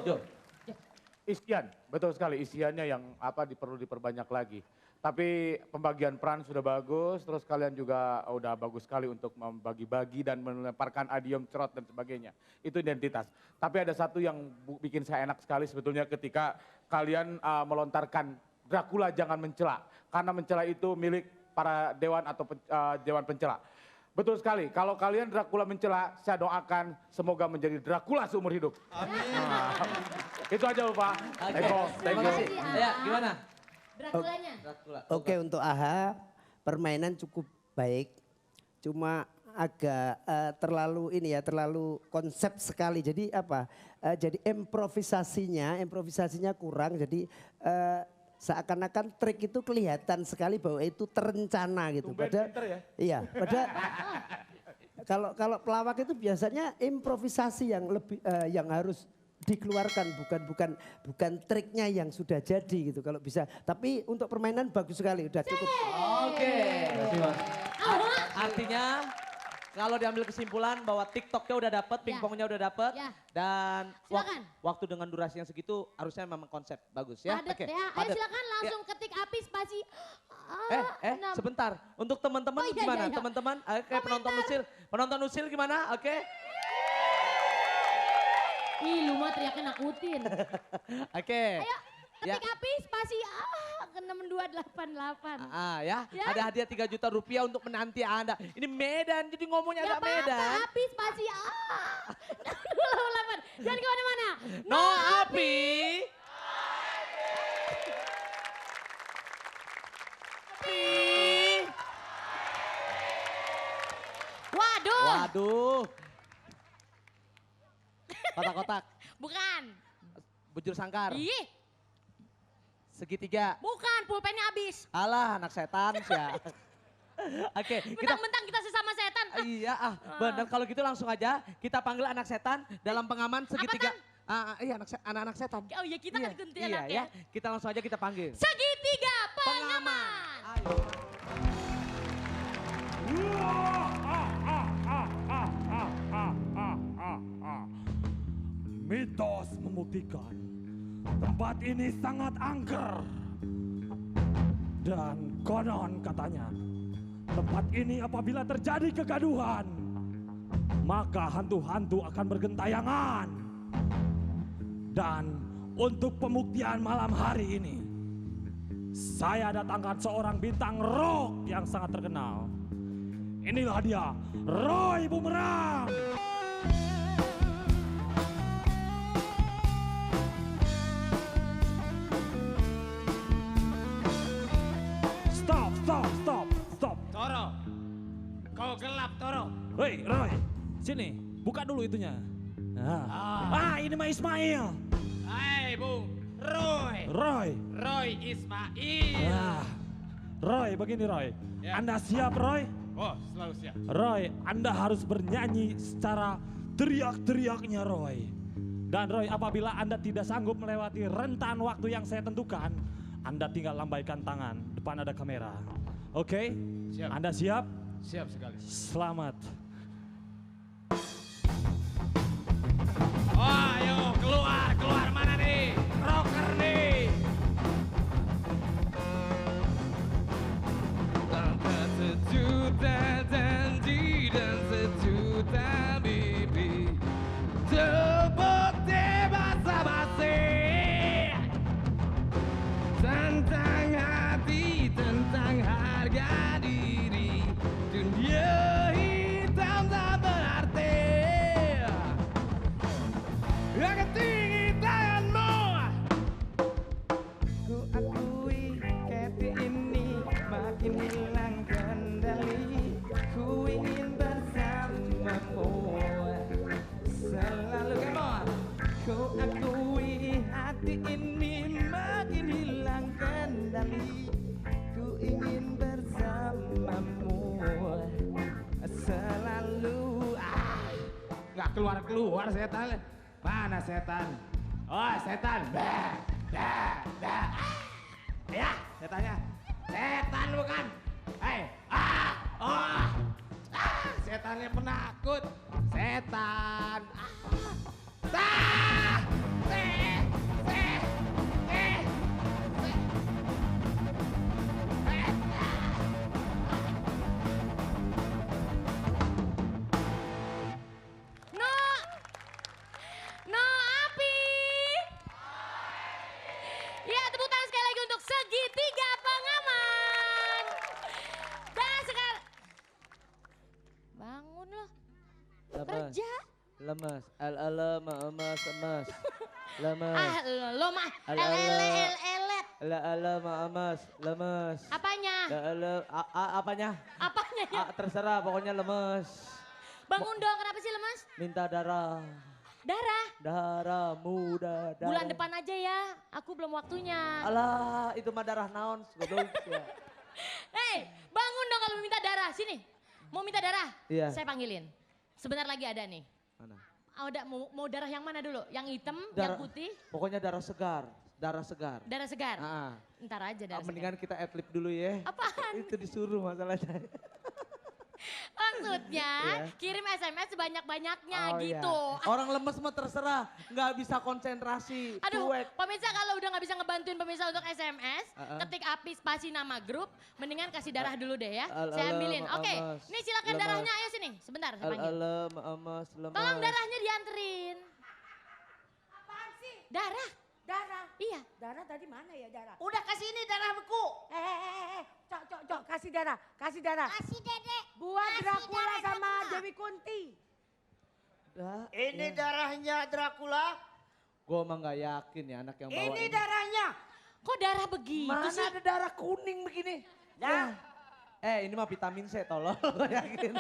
Jo. Isian, betul sekali isiannya yang perlu diperbanyak lagi. Tapi pembagian peran sudah bagus, terus kalian juga udah bagus sekali untuk membagi-bagi dan melemparkan adium, cerot dan sebagainya. Itu identitas. Tapi ada satu yang bikin saya enak sekali sebetulnya ketika kalian melontarkan Dracula jangan mencela. Karena mencela itu milik para dewan atau dewan pencela. Betul sekali, kalau kalian Dracula mencela, saya doakan semoga menjadi Dracula seumur hidup. Amin. Itu aja Bapak. Terima kasih. Ya, gimana? Draculanya. Oke, untuk AHA permainan cukup baik. Cuma agak terlalu konsep sekali. Jadi jadi improvisasinya kurang. Jadi seakan-akan trik itu kelihatan sekali bahwa itu terencana gitu. Padahal ya? Iya, kalau pelawak itu biasanya improvisasi yang lebih yang harus dikeluarkan, bukan triknya yang sudah jadi gitu kalau bisa. Tapi untuk permainan bagus sekali, udah cukup. Oke. Artinya kalau diambil kesimpulan bahwa TikToknya udah dapet, pingpongnya udah dapet, dan waktu dengan durasi yang segitu harusnya memang konsep bagus ya. Padet ya, ayo silakan langsung ketik api spasi. Sebentar, untuk teman-teman gimana? Teman-teman, kayak penonton usil gimana? Oke. Ih, lu mah teriaknya nakutin. Oke. Ayo ketik api spasi ke 6288. Ya, ada hadiah 3 juta rupiah untuk menanti Anda. Ini Medan, jadi ngomongnya agak Medan. Api spasi 6288. Jangan kemana-mana. No api. Waduh. Kotak-kotak. Bukan. Bujur sangkar. Ih. Segitiga. Bukan, pulpennya habis. Alah, anak setan sih ya. Oke, mentang-mentang kita sesama setan. Iya, benar. Kalau gitu langsung aja kita panggil anak setan dalam pengaman segitiga. Iya, anak-anak setan. Oh iya, kita kan kuntilanak ya. Kita langsung aja kita panggil. Segitiga pengaman. Ayo. Mitos membuktikan tempat ini sangat angker. Dan konon katanya tempat ini apabila terjadi kegaduhan maka hantu-hantu akan bergentayangan. Dan untuk pembuktian malam hari ini saya datangkan seorang bintang rock yang sangat terkenal. Inilah dia, Roy Bumerang. Stop. Toro, kau gelap Toro. Hei Roy, sini buka dulu itunya. Ini mah Ismail. Hai Bung, Roy Ismail. Roy, begini Roy. Ya. Anda siap Roy? Oh, selalu siap. Roy, Anda harus bernyanyi secara teriak-teriaknya Roy. Dan Roy, apabila Anda tidak sanggup melewati rentan waktu yang saya tentukan, Anda tinggal lambaikan tangan, depan ada kamera. Oke? Siap. Anda siap? Siap sekali. Selamat. Oh, ayo keluar mana nih? Rocker nih. Tanpa sejuta janji dan sejuta mimpi, terbukti basa-basi tentang hati, tentang harga diri. Dunia hitam tak berarti. Angkat tinggi tanganmu. Ku akui hati ini makin hilang kendali. Ku ingin bersamamu selalu, come on. Ku akui hati ini makin hilang kendali. Ku ingin bersamamu selalu. Nggak keluar setan. Mana setan? Oh, setan. Ya, setannya. Setan bukan. Hei. Setannya penakut. Setan. Lemes. Emes. Lemes. Ah, lo mah Ala, ala. elet. Emes. Lemes. Apanya? Apanya? Apanya ya? Terserah pokoknya lemes. Bangun dong, kenapa sih lemas? Minta darah. Darah. Darah muda. Darah. Bulan depan aja ya, aku belum waktunya. Alah, itu mah darah naon, goblok ya. Hei, bangun dong kalau minta darah. Sini, mau minta darah? Iya. Saya panggilin. Sebentar lagi ada nih. Mana? Ada mau darah yang mana dulu? Yang hitam, Darah- yang putih? Pokoknya darah segar. Darah segar. Darah segar. Ah, Ntar aja darah segar. mendingan kita adlib dulu ya. Apaan? Itu disuruh masalahnya. Maksudnya Iya. kirim SMS sebanyak-banyaknya Oh, iya. gitu. Orang lemes mah terserah, nggak bisa konsentrasi. Aduh, cuek. pemirsa kalau udah nggak bisa ngebantuin pemirsa untuk SMS, Uh-uh. ketik api spasi nama grup, mendingan kasih darah dulu deh ya. Al- Saya alam, ambilin. Oke, lemes. nih silakan Lemes. darahnya, ayo sini. Sebentar, saya panggil. Lemes. Tolong darahnya dianterin. Apaan sih? Darah, Darah. iya. Darah tadi mana ya darah? Udah kasih ini darah beku. Cok, kasih darah, kasih darah. Kasih Dedek. Buat Kasih Dracula darah sama semua. Dewi Kunti. Ini darahnya Dracula. Gue emang nggak yakin ya anak yang bawa Ini darahnya. Kok darah begitu Mana sih? ada darah kuning begini? Nah, Ini mah vitamin C tolong, gue yakin.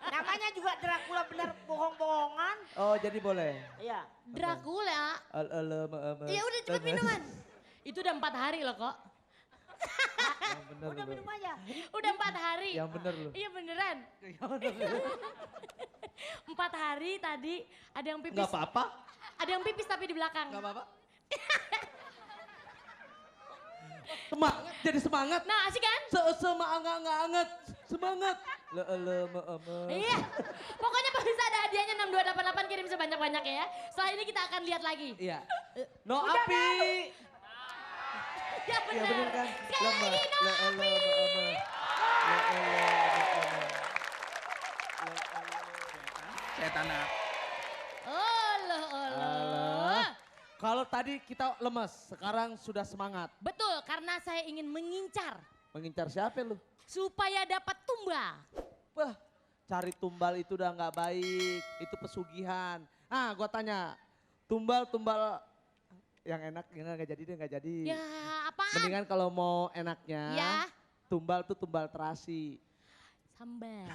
namanya juga Dracula bener bohong-bohongan. Oh jadi boleh. Iya. Dracula. Lemes. Ya udah cepet minuman. Itu udah 4 hari loh kok. Yang bener Udah lu. minum aja. Udah 4 hari. Yang bener lu. Iya beneran. 4 hari tadi ada yang pipis. Nggak apa-apa. Ada yang pipis tapi di belakang. Nggak apa-apa. Semangat, jadi semangat. Nah asik kan? Semangat. Semangat. Iya. Pokoknya pemirsa ada hadiahnya 6288 kirim sebanyak-banyaknya ya. Setelah ini kita akan lihat lagi. Iya. No api. Ya Iya benar. bener kan? Sekali lagi no api. Setan. Allah. Alah. Kalau tadi kita lemes, sekarang sudah semangat. Betul, karena saya ingin mengincar Mengincar siapa lu? supaya dapat tumbal. Wah, cari tumbal itu udah nggak baik, itu pesugihan. Ah, gua tanya, tumbal yang enak nggak jadi deh nggak jadi. Ya apaan? Mendingan kalau mau enaknya, Ya. tumbal tuh tumbal terasi, Sambal.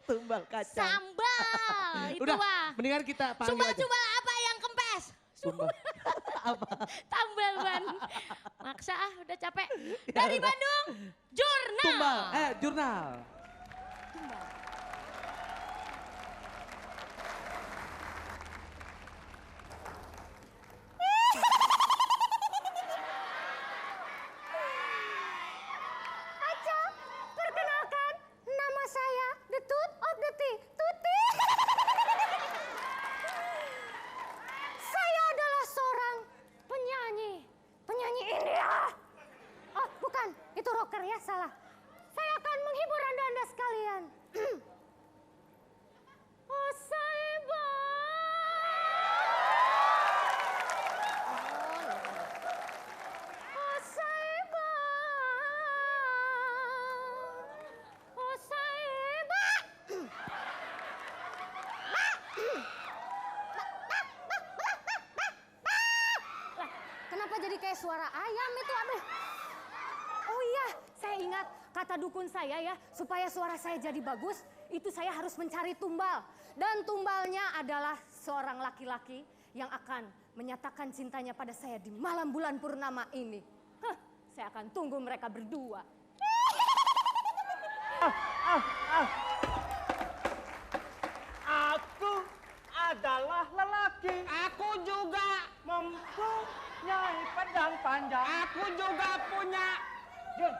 tumbal kacang. Sambal. Itu Udah, wah. mendingan kita panggil aja. Sumbal apa yang kempes? Tumbal. Apa? Tambal ban. Maksa udah capek. Ya Dari udah. Bandung, Jurnal. Tumbal, jurnal. Perkenalkan, nama saya The Tooth of the Tea, Tuti. Saya adalah seorang penyanyi India. Oh, bukan, itu rocker ya, salah. Saya akan menghibur Anda sekalian. Oh, Saiba. Oh, Saiba. Oh, Saiba. Kenapa jadi kayak suara ayam itu? Aduh. Oh iya, saya ingat kata dukun saya ya, supaya suara saya jadi bagus, itu saya harus mencari tumbal. Dan tumbalnya adalah seorang laki-laki yang akan menyatakan cintanya pada saya di malam bulan purnama ini. Hah, saya akan tunggu mereka berdua. Aku adalah lelaki. Aku juga mempunyai pedang panjang. Aku juga punya. Jun,